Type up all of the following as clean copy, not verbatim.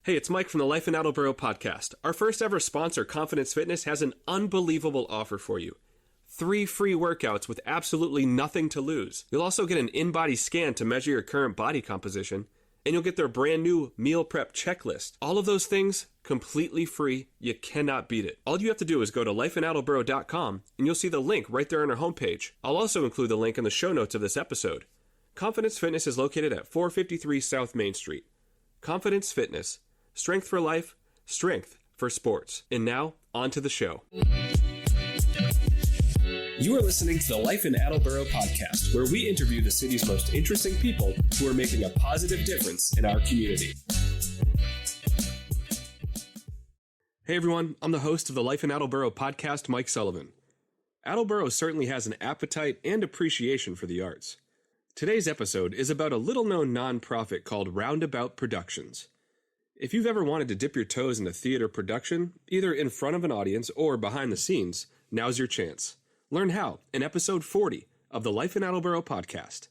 Hey, it's Mike from the Life in Attleboro podcast. Our first ever sponsor, Confidence Fitness, has an unbelievable offer for you. 3 free workouts with absolutely nothing to lose. You'll also get an in-body scan to measure your current body composition, and you'll get their brand new meal prep checklist. All of those things completely free. You cannot beat it. All you have to do is go to lifeinattleboro.com, and you'll see the link right there on our homepage. I'll also include the link in the show notes of this episode. Confidence Fitness is located at 453 South Main Street. Confidence Fitness. Strength for life, strength for sports. And now, on to the show. You are listening to the Life in Attleboro podcast, where we interview the city's most interesting people who are making a positive difference in our community. Hey everyone, I'm the host of the Life in Attleboro podcast, Mike Sullivan. Attleboro certainly has an appetite and appreciation for the arts. Today's episode is about a little-known nonprofit called Roundabout Productions. If you've ever wanted to dip your toes in a theater production, either in front of an audience or behind the scenes, now's your chance. Learn how in episode 40 of the Life in Attleboro podcast.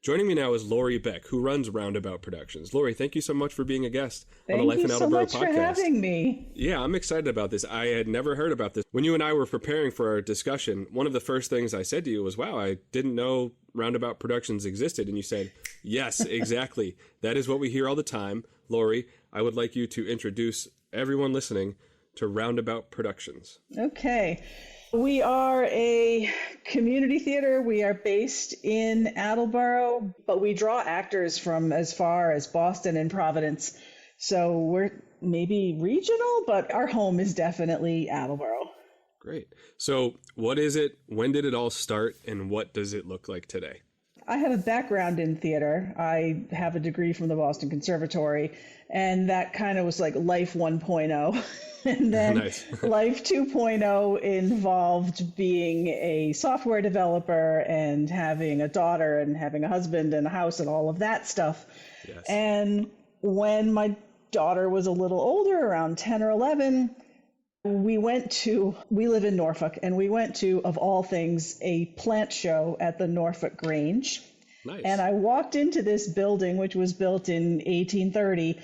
Joining me now is Lori Beck, who runs Roundabout Productions. Lori, thank you so much for being a guest on the Life in Attleboro podcast. Thank you so much for having me. Yeah, I'm excited about this. I had never heard about this. When you and I were preparing for our discussion, one of the first things I said to you was, wow, I didn't know Roundabout Productions existed. And you said, yes, exactly. That is what we hear all the time. Lori, I would like you to introduce everyone listening to Roundabout Productions. Okay. We are a community theater. We are based in Attleboro, but we draw actors from as far as Boston and Providence. So we're maybe regional, but our home is definitely Attleboro. Great. So what is it? When did it all start? And what does it look like today? I have a background in theater. I have a degree from the Boston Conservatory, and that kind of was like Life 1.0. And then nice. Life 2.0 involved being a software developer and having a daughter and having a husband and a house and all of that stuff. Yes. And when my daughter was a little older, around 10 or 11, we live in Norfolk, and we went to, of all things, a plant show at the Norfolk Grange. Nice. And I walked into this building, which was built in 1830,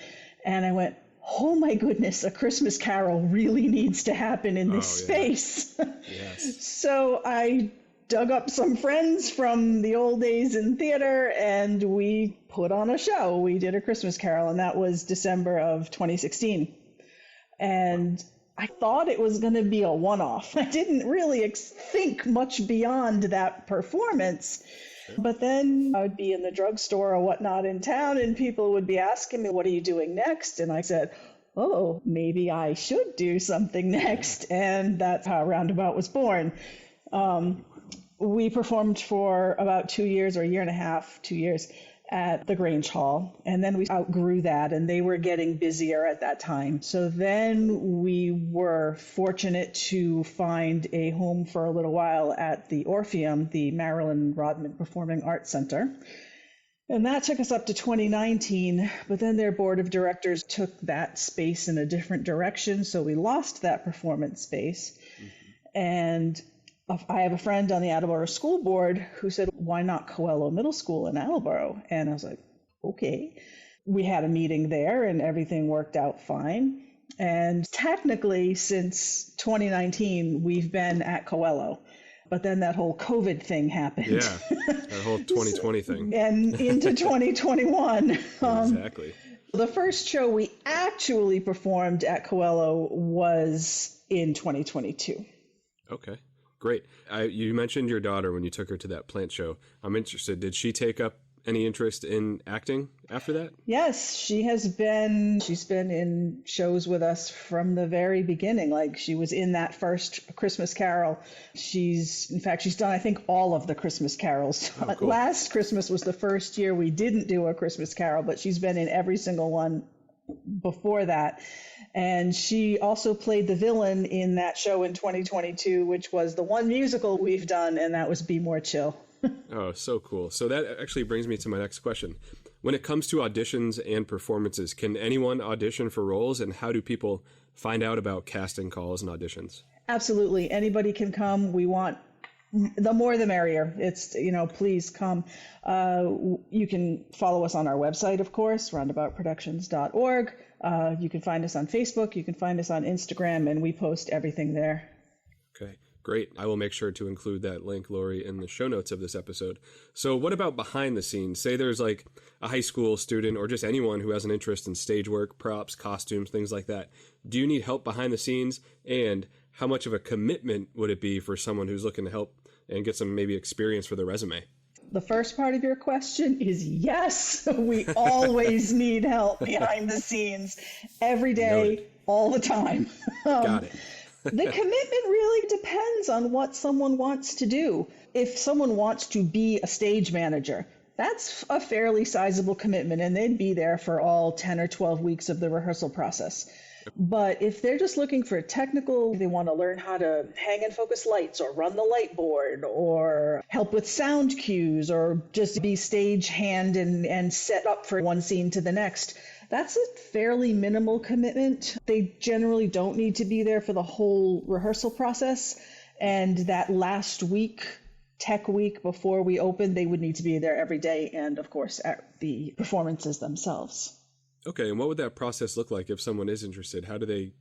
and I went, oh my goodness, A Christmas Carol really needs to happen in this space. Yes. So I dug up some friends from the old days in theater, and we put on a show. We did A Christmas Carol, and that was December of 2016. And I thought it was going to be a one-off. I didn't really think much beyond that performance. But then I would be in the drugstore or whatnot in town, and people would be asking me, what are you doing next? And I said, oh, maybe I should do something next. And that's how Roundabout was born. We performed for about 2 years, or a year and a half, 2 years, at the Grange Hall. And then we outgrew that, and they were getting busier at that time. So then we were fortunate to find a home for a little while at the Orpheum, the Marilyn Rodman Performing Arts Center. And that took us up to 2019, but then their board of directors took that space in a different direction, so we lost that performance space. Mm-hmm. And I have a friend on the Attleboro School Board who said, why not Coelho Middle School in Attleboro? And I was like, okay. We had a meeting there and everything worked out fine. And technically, since 2019, we've been at Coelho. But then that whole COVID thing happened. Yeah, that whole 2020 thing. And into 2021. Exactly. The first show we actually performed at Coelho was in 2022. Okay. Great. You mentioned your daughter when you took her to that plant show. I'm interested. Did she take up any interest in acting after that? Yes, she's been in shows with us from the very beginning. Like, she was in that first Christmas Carol. She's done, I think, all of the Christmas carols. Oh, cool. Last Christmas was the first year we didn't do a Christmas Carol, but she's been in every single one before that. And she also played the villain in that show in 2022, which was the one musical we've done, and that was Be More Chill. Oh, so cool. So that actually brings me to my next question. When it comes to auditions and performances, can anyone audition for roles, and how do people find out about casting calls and auditions? Absolutely. Anybody can come. We want The more the merrier. It's, please come. You can follow us on our website, of course, roundaboutproductions.org. You can find us on Facebook. You can find us on Instagram, and we post everything there. Okay, great. I will make sure to include that link, Lori, in the show notes of this episode. So what about behind the scenes? Say there's like a high school student or just anyone who has an interest in stage work, props, costumes, things like that. Do you need help behind the scenes? And how much of a commitment would it be for someone who's looking to help and get some maybe experience for their resume? The first part of your question is yes. We always need help behind the scenes every day, Noted. all the time. Got it. The commitment really depends on what someone wants to do. If someone wants to be a stage manager, that's a fairly sizable commitment, and they'd be there for all 10 or 12 weeks of the rehearsal process. But if they're just looking for technical, they want to learn how to hang and focus lights or run the light board or help with sound cues or just be stage hand and set up for one scene to the next, that's a fairly minimal commitment. They generally don't need to be there for the whole rehearsal process. And that last week, tech week before we open, they would need to be there every day and, of course, at the performances themselves. Okay, and what would that process look like if someone is interested? How do they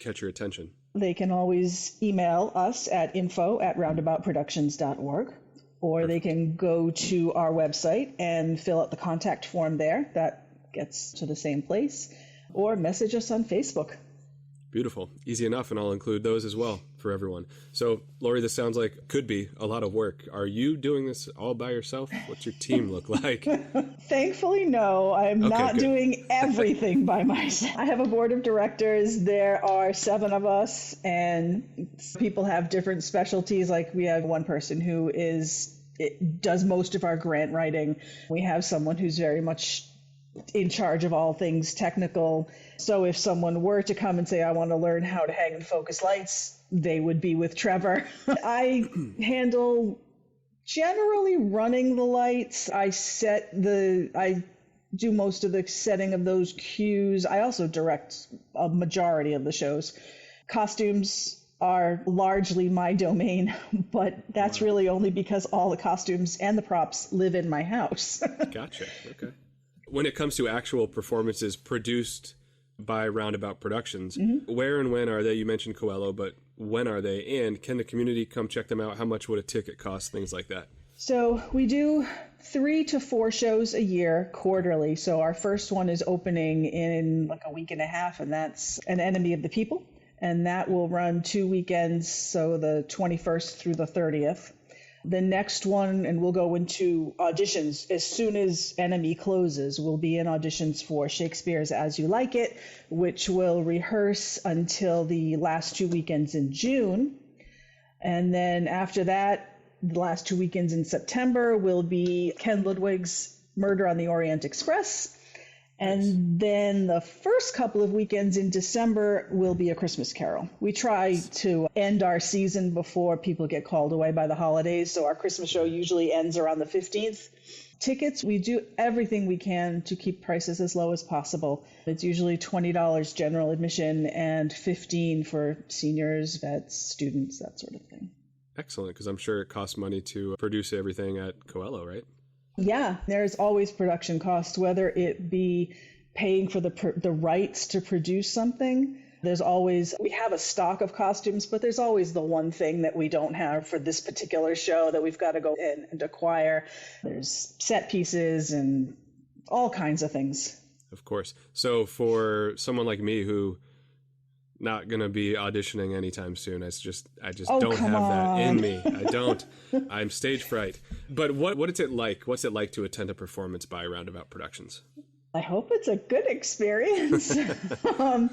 catch your attention? They can always email us at info@roundaboutproductions.org, or they can go to our website and fill out the contact form there. That gets to the same place, or message us on Facebook. Beautiful. Easy enough, and I'll include those as well for everyone. So, Lori, this sounds like could be a lot of work. Are you doing this all by yourself? What's your team look like? Thankfully, no. I'm not doing everything by myself. I have a board of directors. There are 7 of us, and people have different specialties. Like we have one person who does most of our grant writing. We have someone who's very much in charge of all things technical. So if someone were to come and say, I want to learn how to hang and focus lights, they would be with Trevor. I handle generally running the lights. I do most of the setting of those cues. I also direct a majority of the shows. Costumes are largely my domain, but that's really only because all the costumes and the props live in my house. Gotcha. Okay. When it comes to actual performances produced by Roundabout Productions, where and when are they? You mentioned Coelho, but when are they? And can the community come check them out? How much would a ticket cost? Things like that. So we do 3 to 4 shows a year quarterly. So our first one is opening in like a week and a half, and that's An Enemy of the People. And that will run 2 weekends, so the 21st through the 30th. The next one, and we'll go into auditions as soon as Enemy closes, we'll be in auditions for Shakespeare's As You Like It, which will rehearse until the last 2 weekends in June. And then after that, the last 2 weekends in September will be Ken Ludwig's Murder on the Orient Express. And then the first couple of weekends in December will be A Christmas Carol. We try to end our season before people get called away by the holidays, so our Christmas show usually ends around the 15th. Tickets, we do everything we can to keep prices as low as possible. It's usually $20 general admission and $15 for seniors, vets, students, that sort of thing. Excellent, because I'm sure it costs money to produce everything at Coelho, right? Yeah, there's always production costs, whether it be paying for the rights to produce something. We have a stock of costumes, but there's always the one thing that we don't have for this particular show that we've got to go in and acquire. There's set pieces and all kinds of things. Of course. So for someone like me who not going to be auditioning anytime soon. I just don't have that in me. I don't. I'm stage fright. But what is it like? What's it like to attend a performance by Roundabout Productions? I hope it's a good experience. How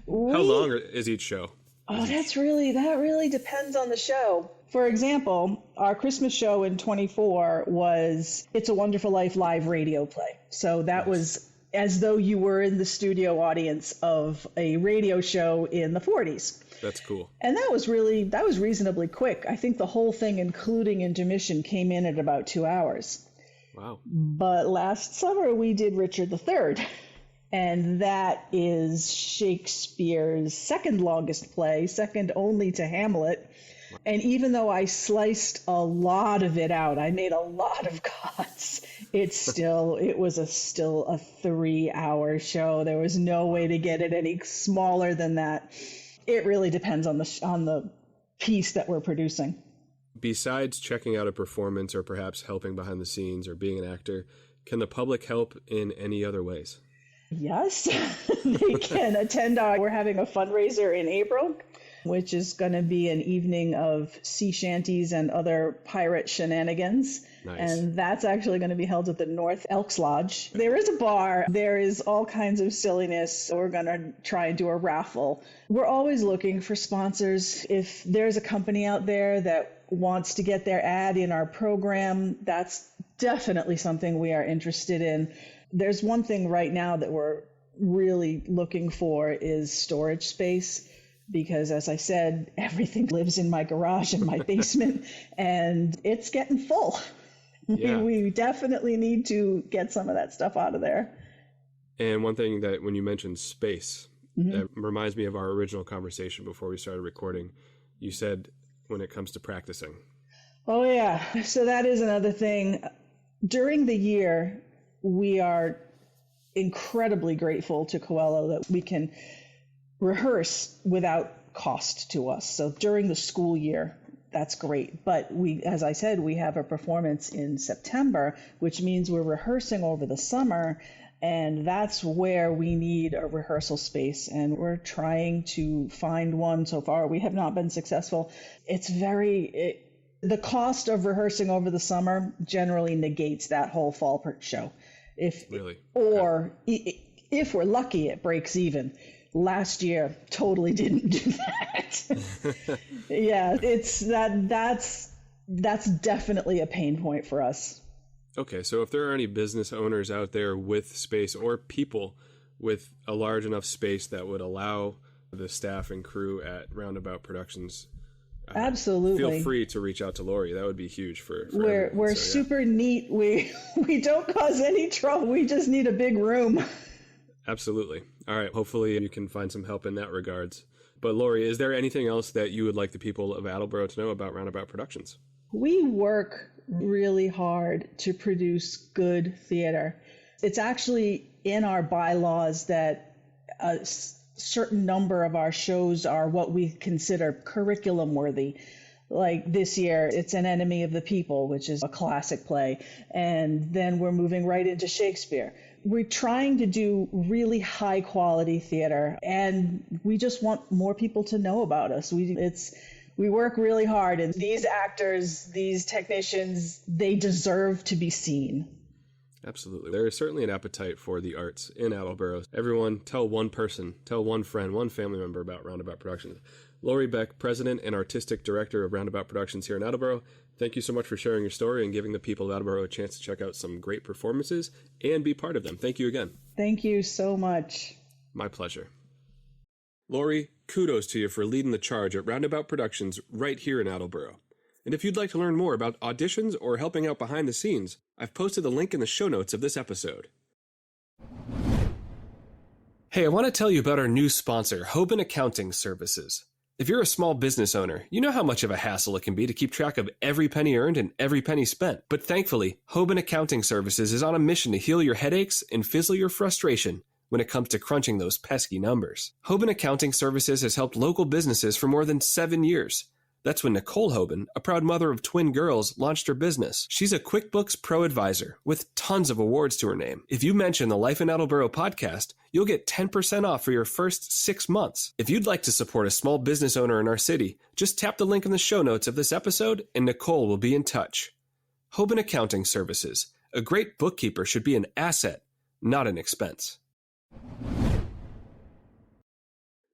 long is each show? That really depends on the show. For example, our Christmas show in 24 was It's a Wonderful Life live radio play. So that was as though you were in the studio audience of a radio show in the 40s. That's cool. And that was reasonably quick. I think the whole thing, including intermission, came in at about 2 hours. Wow. But last summer we did Richard III, and that is Shakespeare's second longest play, second only to Hamlet. And even though I sliced a lot of it out, I made a lot of cuts, it was still a 3-hour show. There was no way to get it any smaller than that. It really depends on the piece that we're producing. Besides checking out a performance or perhaps helping behind the scenes or being an actor, can the public help in any other ways? Yes, they can attend. We're having a fundraiser in April, which is going to be an evening of sea shanties and other pirate shenanigans. Nice. And that's actually going to be held at the North Elks Lodge. There is a bar. There is all kinds of silliness. We're going to try and do a raffle. We're always looking for sponsors. If there's a company out there that wants to get their ad in our program, that's definitely something we are interested in. There's one thing right now that we're really looking for is storage space. Because as I said, everything lives in my garage and my basement, and it's getting full. Yeah. We definitely need to get some of that stuff out of there. And one thing that when you mentioned space, that reminds me of our original conversation before we started recording. You said when it comes to practicing. Oh, yeah. So that is another thing. During the year, we are incredibly grateful to Coelho that we can rehearse without cost to us. So during the school year, that's great. But as I said, we have a performance in September, which means we're rehearsing over the summer, and that's where we need a rehearsal space. And we're trying to find one. So far, we have not been successful. The cost of rehearsing over the summer generally negates that whole fall show. If we're lucky, it breaks even. Last year totally didn't do that. Yeah, that's definitely a pain point for us. Okay, so if there are any business owners out there with space or people with a large enough space that would allow the staff and crew at Roundabout Productions, absolutely feel free to reach out to Lori. That would be huge for we're super neat. We don't cause any trouble. We just need a big room. Absolutely. All right. Hopefully you can find some help in that regards. But Lori, is there anything else that you would like the people of Attleboro to know about Roundabout Productions? We work really hard to produce good theater. It's actually in our bylaws that a certain number of our shows are what we consider curriculum worthy. Like this year, it's An Enemy of the People, which is a classic play. And then we're moving right into Shakespeare. We're trying to do really high quality theater, and we just want more people to know about us. We work really hard, and these actors, these technicians, they deserve to be seen. Absolutely. There is certainly an appetite for the arts in Attleboro. Everyone, tell one person, tell one friend, one family member about Roundabout Productions. Lori Beck, President and Artistic Director of Roundabout Productions here in Attleboro, thank you so much for sharing your story and giving the people of Attleboro a chance to check out some great performances and be part of them. Thank you again. Thank you so much. My pleasure. Lori, kudos to you for leading the charge at Roundabout Productions right here in Attleboro. And if you'd like to learn more about auditions or helping out behind the scenes, I've posted the link in the show notes of this episode. Hey, I want to tell you about our new sponsor, Hoban Accounting Services. If you're a small business owner, you know how much of a hassle it can be to keep track of every penny earned and every penny spent. But thankfully, Hoban Accounting Services is on a mission to heal your headaches and fizzle your frustration when it comes to crunching those pesky numbers. Hoban Accounting Services has helped local businesses for more than 7 years. That's when Nicole Hoban, a proud mother of twin girls, launched her business. She's a QuickBooks Pro Advisor with tons of awards to her name. If you mention the Life in Attleboro podcast, you'll get 10% off for your first 6 months. If you'd like to support a small business owner in our city, just tap the link in the show notes of this episode and Nicole will be in touch. Hoban Accounting Services. A great bookkeeper should be an asset, not an expense.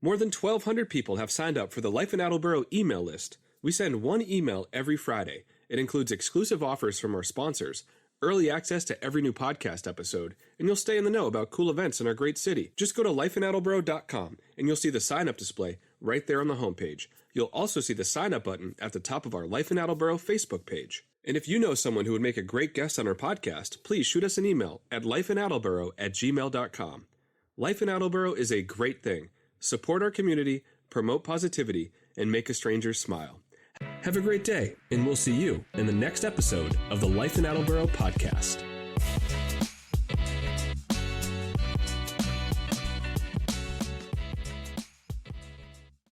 More than 1,200 people have signed up for the Life in Attleboro email list. We send one email every Friday. It includes exclusive offers from our sponsors, early access to every new podcast episode, and you'll stay in the know about cool events in our great city. Just go to lifeinattleboro.com and you'll see the sign-up display right there on the homepage. You'll also see the sign-up button at the top of our Life in Attleboro Facebook page. And if you know someone who would make a great guest on our podcast, please shoot us an email at lifeinattleboro@gmail.com. Life in Attleboro is a great thing. Support our community, promote positivity, and make a stranger smile. Have a great day, and we'll see you in the next episode of the Life in Attleboro podcast.